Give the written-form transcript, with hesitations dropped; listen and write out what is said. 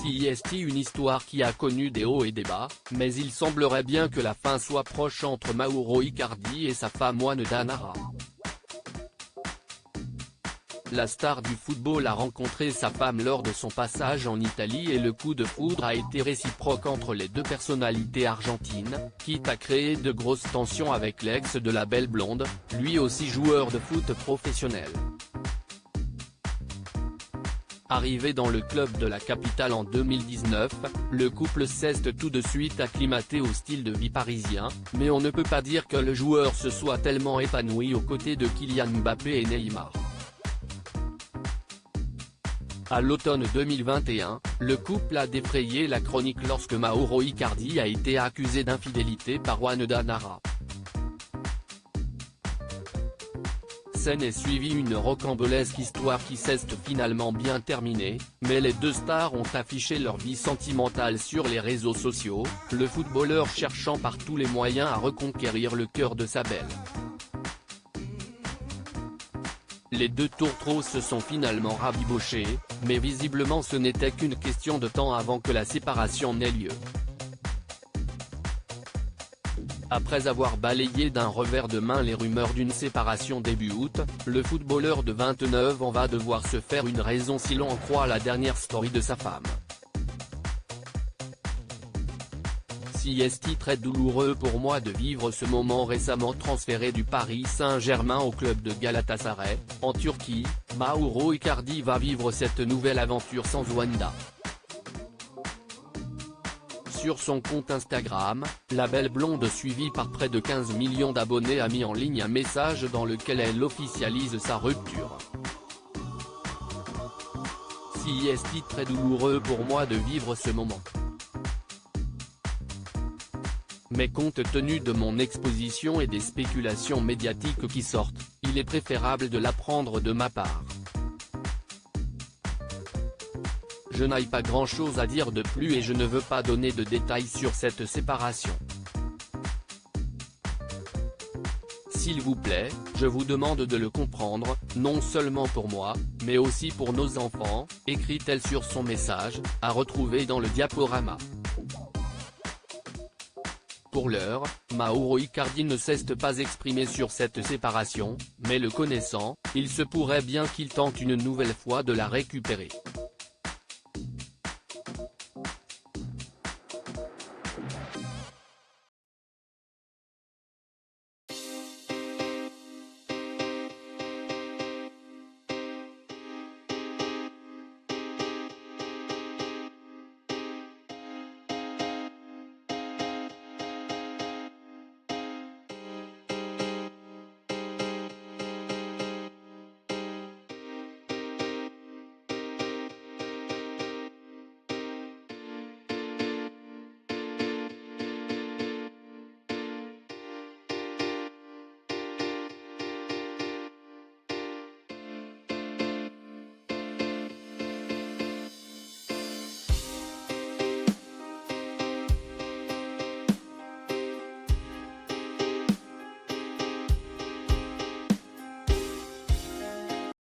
C'est une histoire qui a connu des hauts et des bas, mais il semblerait bien que la fin soit proche entre Mauro Icardi et sa femme Wanda Nara. La star du football a rencontré sa femme lors de son passage en Italie et le coup de foudre a été réciproque entre les deux personnalités argentines, quitte à créer de grosses tensions avec l'ex de la belle blonde, lui aussi joueur de foot professionnel. Arrivé dans le club de la capitale en 2019, le couple s'est tout de suite acclimaté au style de vie parisien, mais on ne peut pas dire que le joueur se soit tellement épanoui aux côtés de Kylian Mbappé et Neymar. À l'automne 2021, le couple a défrayé la chronique lorsque Mauro Icardi a été accusé d'infidélité par Wanda Nara. S'en est suivie une rocambolesque histoire qui s'est finalement bien terminée, mais les deux stars ont affiché leur vie sentimentale sur les réseaux sociaux, le footballeur cherchant par tous les moyens à reconquérir le cœur de sa belle. Les deux tourtereaux se sont finalement rabibochés, mais visiblement ce n'était qu'une question de temps avant que la séparation n'ait lieu. Après avoir balayé d'un revers de main les rumeurs d'une séparation début août, le footballeur de 29 ans va devoir se faire une raison si l'on en croit la dernière story de sa femme. C'est très douloureux pour moi de vivre ce moment. Récemment transféré du Paris Saint-Germain au club de Galatasaray, en Turquie, Mauro Icardi va vivre cette nouvelle aventure sans Wanda. Sur son compte Instagram, la belle blonde suivie par près de 15 millions d'abonnés a mis en ligne un message dans lequel elle officialise sa rupture. C'est très douloureux pour moi de vivre ce moment. Mais compte tenu de mon exposition et des spéculations médiatiques qui sortent, il est préférable de l'apprendre de ma part. Je n'ai pas grand-chose à dire de plus et je ne veux pas donner de détails sur cette séparation. S'il vous plaît, je vous demande de le comprendre, non seulement pour moi, mais aussi pour nos enfants, écrit-elle sur son message, à retrouver dans le diaporama. Pour l'heure, Mauro Icardi ne s'est pas exprimé sur cette séparation, mais le connaissant, il se pourrait bien qu'il tente une nouvelle fois de la récupérer.